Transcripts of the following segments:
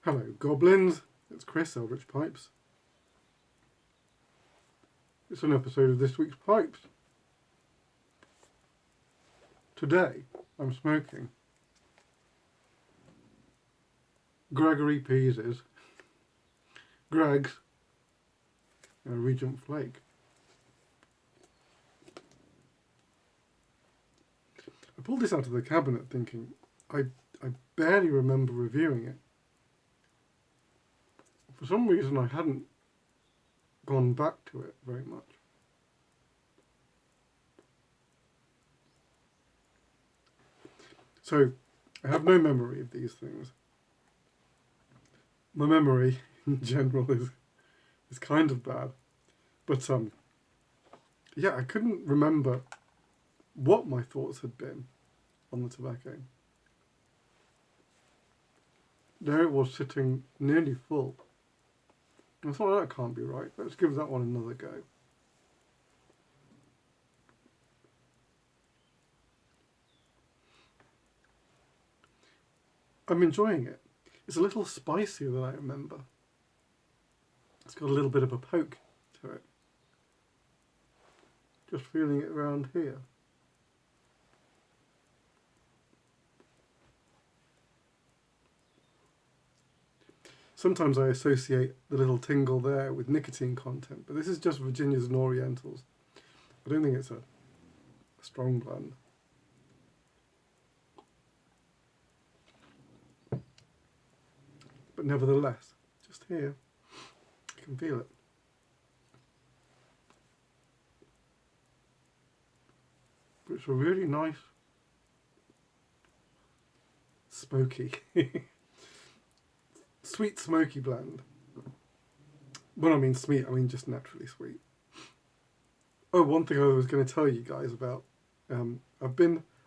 Hello, goblins. It's Chris, Eldritch Pipes. It's an episode of this week's Pipes. Today, I'm smoking Gregory Pease's Greg's Regent Flake. I pulled this out of the cabinet thinking, I barely remember reviewing it. For some reason, I hadn't gone back to it very much. So, I have no memory of these things. My memory, in general, is kind of bad. But, yeah, I couldn't remember what my thoughts had been on the tobacco. There it was, sitting nearly full. I thought, that can't be right. Let's give that one another go. I'm enjoying it. It's a little spicier than I remember. It's got a little bit of a poke to it. Just feeling it around here. Sometimes I associate the little tingle there with nicotine content, but this is just Virginias and Orientals. I don't think it's a strong blend. But nevertheless, just here, you can feel it. But it's a really nice, smoky, sweet smoky blend. When I mean sweet, I mean just naturally sweet. Oh, one thing I was going to tell you guys about. I'm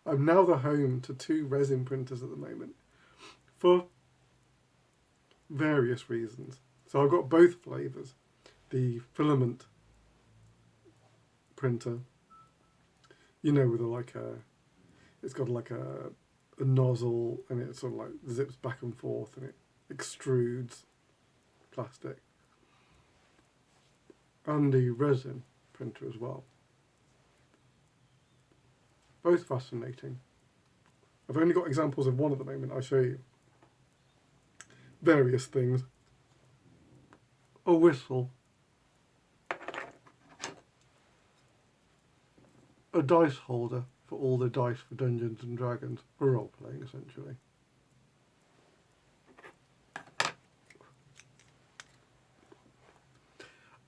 now the home to 2 resin printers at the moment for various reasons. So I've got both flavours. The filament printer, with it's got like a nozzle, and it sort of like zips back and forth and it extrudes plastic. And the resin printer as well. Both fascinating. I've only got examples of one at the moment. I'll show you. Various things. A whistle. A dice holder for all the dice for Dungeons and Dragons. For role playing, essentially.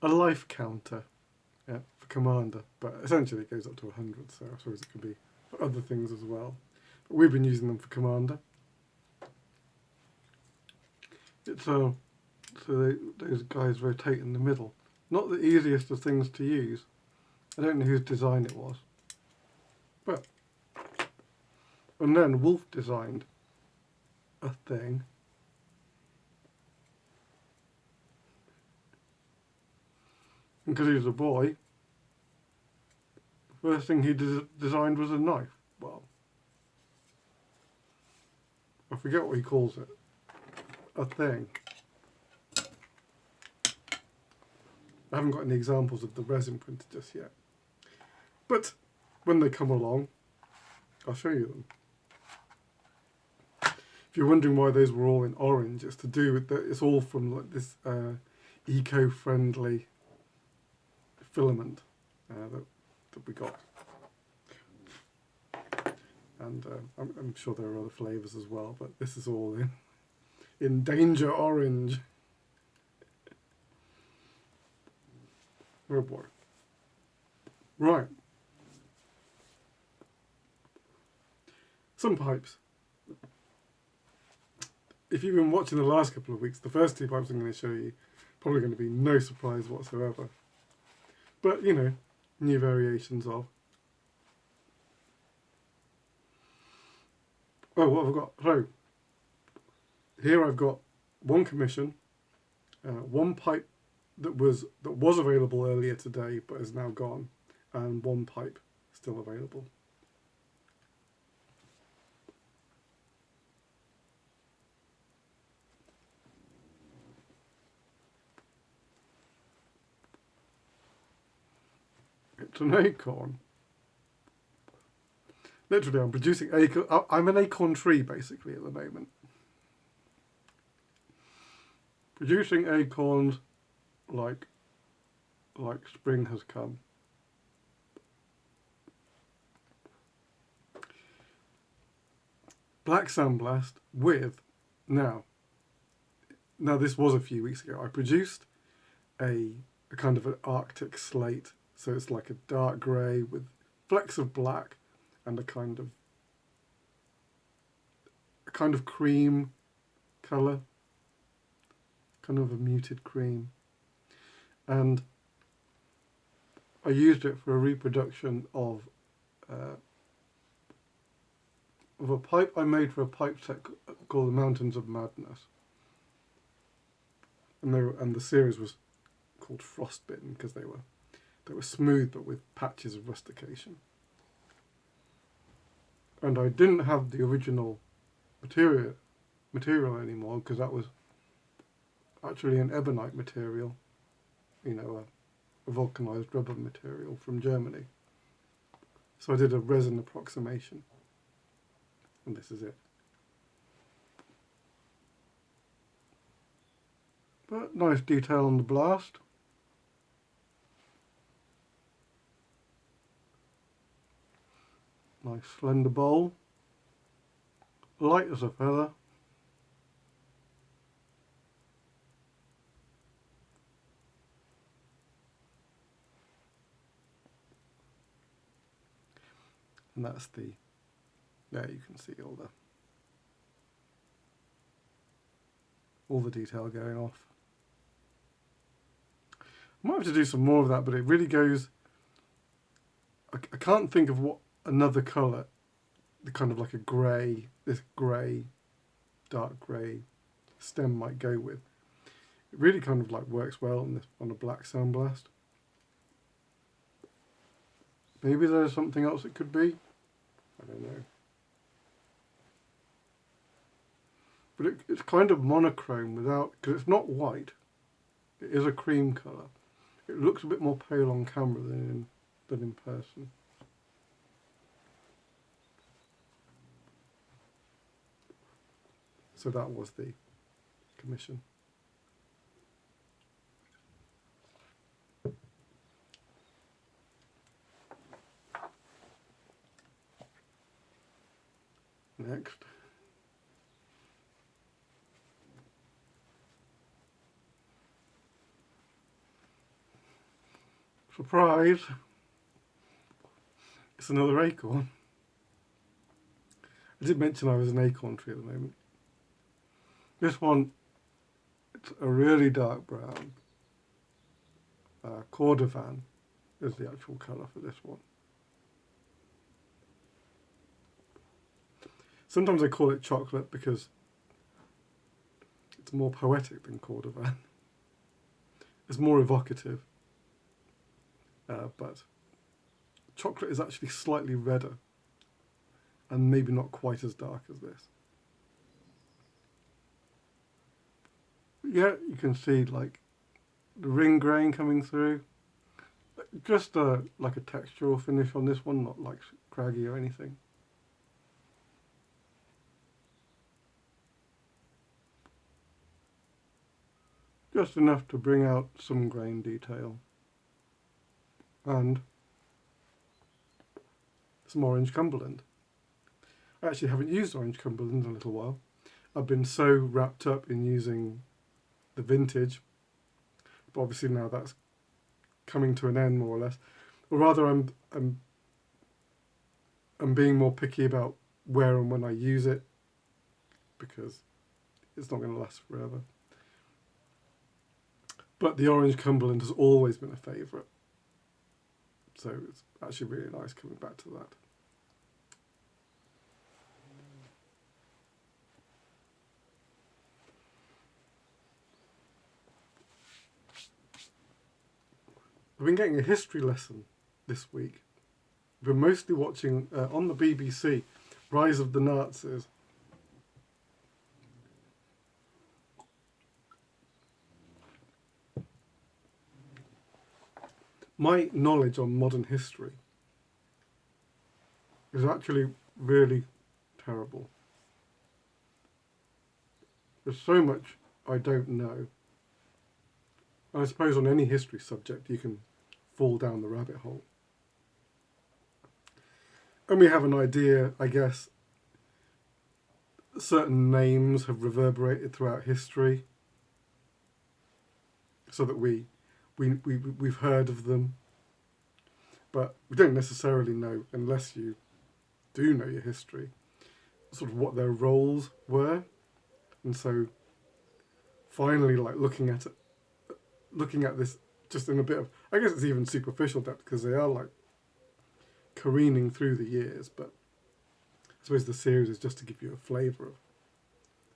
A life counter, for Commander, but essentially it goes up to 100, so I suppose it could be for other things as well. But we've been using them for Commander. It's so those guys rotate in the middle. Not the easiest of things to use. I don't know whose design it was. But, and then Wolf designed a thing. And because he was a boy, the first thing he designed was a knife. Well, I forget what he calls it. A thing. I haven't got any examples of the resin printer just yet. But when they come along, I'll show you them. If you're wondering why those were all in orange, it's to do with it's all from like this eco-friendly filament that we got. And I'm sure there are other flavours as well, but this is all in danger orange. Oh boy. Right. Some pipes. If you've been watching the last couple of weeks, the first 2 pipes I'm going to show you, probably going to be no surprise whatsoever. But, new variations of. Oh, what have I got? So, here I've got one commission, one pipe that was available earlier today but is now gone, and one pipe still available. It's an acorn. Literally, I'm producing acorn. I'm an acorn tree, basically, at the moment. Producing acorns like spring has come. Black Sandblast with, now this was a few weeks ago, I produced a kind of an Arctic slate, so it's like a dark grey with flecks of black and a kind of cream colour, kind of a muted cream, and I used it for a reproduction of a pipe I made for a pipe set called the Mountains of Madness, and the series was called Frostbitten because they were smooth but with patches of rustication. And I didn't have the original material anymore because that was actually an ebonite material, a vulcanized rubber material from Germany. So I did a resin approximation, and this is it. But nice detail on the blast. Nice slender bowl. Light as a feather. And that's there you can see all the detail going off. I might have to do some more of that, but it really goes, I can't think of what another colour, the kind of like a grey, this grey, dark grey stem might go with. It really kind of like works well on a black sandblast. Maybe there's something else it could be. I don't know. But it's kind of monochrome because it's not white. It is a cream colour. It looks a bit more pale on camera than in person. So that was the commission. Next. Surprise! It's another acorn. I did mention I was an acorn tree at the moment. This one, it's a really dark brown. Cordovan is the actual colour for this one. Sometimes I call it chocolate because it's more poetic than Cordovan. It's more evocative. But chocolate is actually slightly redder and maybe not quite as dark as this. Yeah, you can see like the ring grain coming through. Just like a textural finish on this one, not like craggy or anything. Just enough to bring out some grain detail. And some orange Cumberland. I actually haven't used orange Cumberland in a little while. I've been so wrapped up in using the vintage, but obviously now that's coming to an end more or less. Or rather, I'm being more picky about where and when I use it because it's not going to last forever. But the orange Cumberland has always been a favourite. So it's actually really nice coming back to that. I've been getting a history lesson this week. I've been mostly watching, on the BBC, Rise of the Nazis. my knowledge on modern history is actually really terrible. There's so much I don't know. I suppose on any history subject you can fall down the rabbit hole. And we have an idea, I guess, certain names have reverberated throughout history so that we've heard of them. But we don't necessarily know, unless you do know your history, sort of what their roles were. And so finally, like looking at this just in a bit of, I guess it's even superficial depth, because they are like careening through the years, but I suppose the series is just to give you a flavour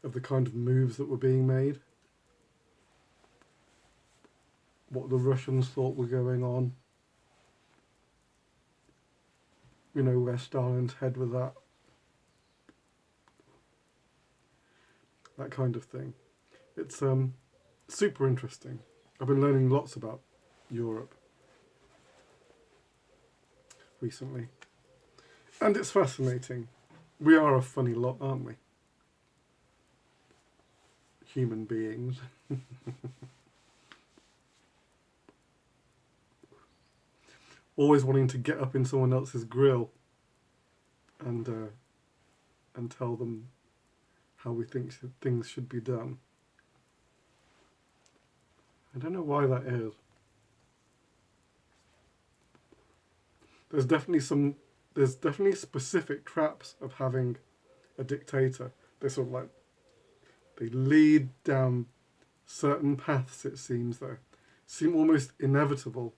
of the kind of moves that were being made, what the Russians thought were going on, you know, where Stalin's head was at, that kind of thing. It's super interesting. I've been learning lots about Europe recently, and it's fascinating. We are a funny lot, aren't we? Human beings. Always wanting to get up in someone else's grill and tell them how we think things should be done. I don't know why that is. There's definitely specific traps of having a dictator. They sort of like, they lead down certain paths, it seems, though. Seem almost inevitable.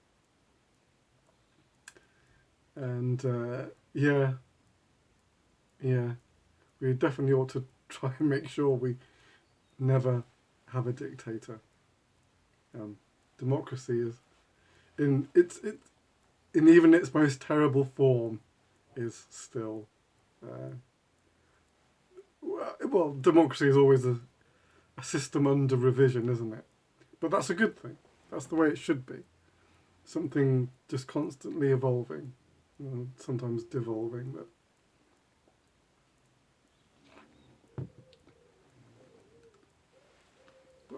And yeah, we definitely ought to try and make sure we never have a dictator. Democracy is in even its most terrible form is still well, democracy is always a system under revision, isn't it? But that's a good thing. That's the way it should be. Something just constantly evolving, sometimes devolving, but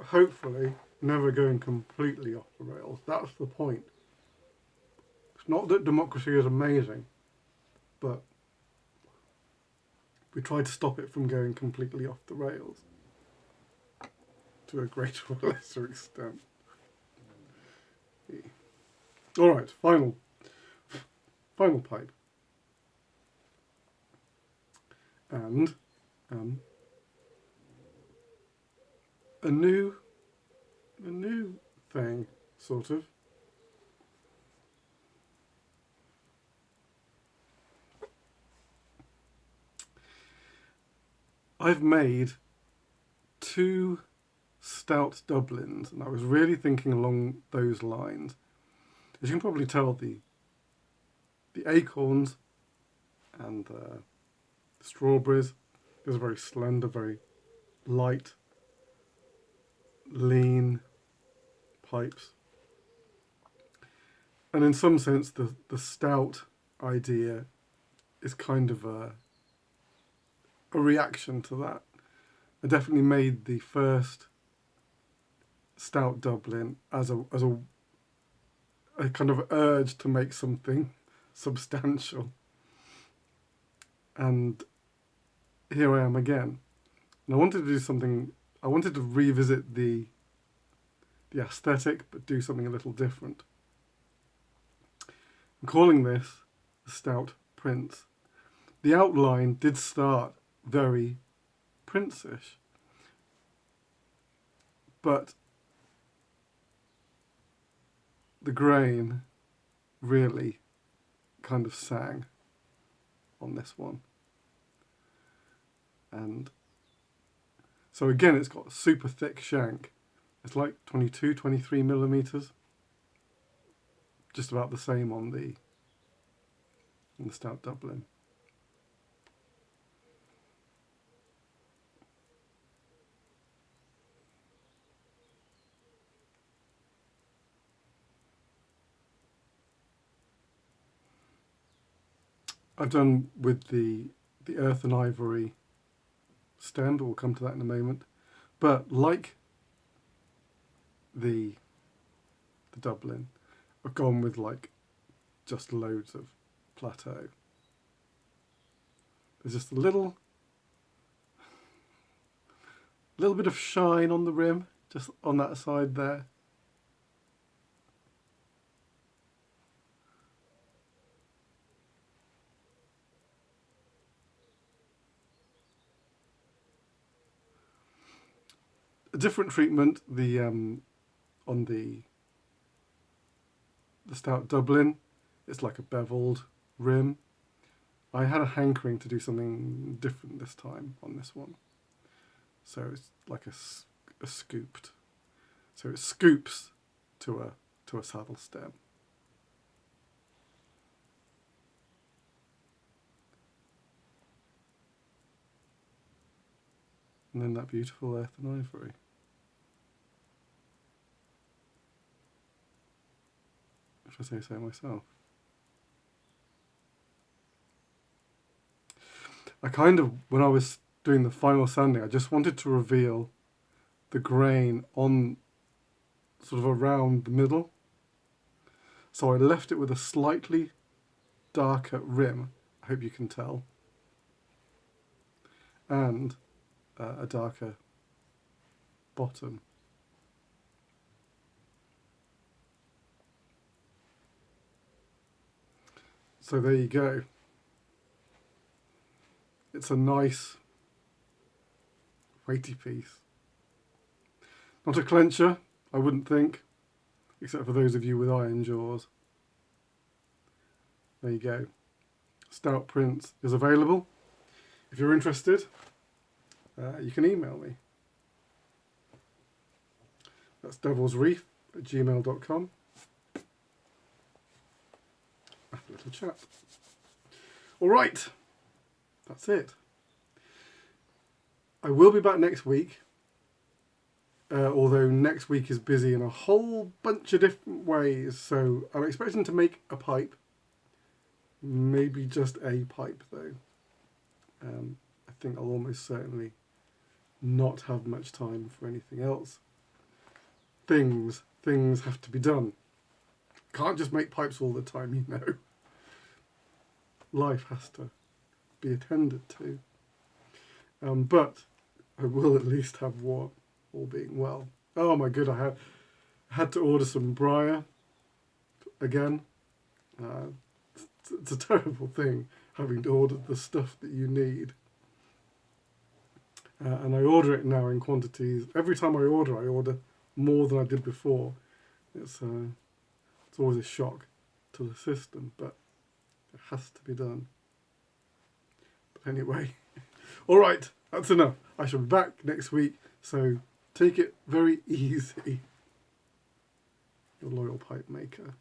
hopefully never going completely off the rails. That's the point. It's not that democracy is amazing, but we try to stop it from going completely off the rails to a greater or lesser extent. All right, final pipe, and a new thing, sort of. I've made 2 stout Dublins, and I was really thinking along those lines. As you can probably tell, the acorns and the strawberries, those are very slender, very light, lean pipes. And in some sense, the stout idea is kind of a reaction to that. I definitely made the first stout Dublin as a kind of urge to make something substantial. And here I am again. And I wanted to do something, I wanted to revisit the aesthetic, but do something a little different. I'm calling this the Stout Prince. The outline did start very Prince-ish, but the grain really kind of sang on this one. And so again, it's got a super thick shank. It's like 22, 23 millimeters. Just about the same on the Stout Dublin. I've done with the earth and ivory stem, but we'll come to that in a moment. But like the Dublin, I've gone with like just loads of plateau. There's just a little bit of shine on the rim, just on that side there. A different treatment, the on the Stout Dublin, it's like a beveled rim. I had a hankering to do something different this time on this one. So it's like a scooped. So it scoops to a saddle stem. And then that beautiful earth and ivory. If I say so myself. I kind of, when I was doing the final sanding, I just wanted to reveal the grain on sort of around the middle. So I left it with a slightly darker rim, I hope you can tell, and a darker bottom. So there you go. It's a nice weighty piece. Not a clencher, I wouldn't think, except for those of you with iron jaws. There you go. Stout Prints is available. If you're interested, you can email me. That's devilsreef@gmail.com. Have a little chat. All right, that's it. I will be back next week, although next week is busy in a whole bunch of different ways. So I'm expecting to make a pipe, maybe just a pipe though. I think I'll almost certainly not have much time for anything else. Things have to be done. Can't just make pipes all the time, you know. Life has to be attended to. But I will at least have one, all being well. Oh my god, I had to order some briar again. It's a terrible thing having to order the stuff that you need. And I order it now in quantities. Every time I order more than I did before. It's always a shock to the system, but it has to be done. But anyway, all right, that's enough. I shall be back next week, so take it very easy. Your loyal pipe maker.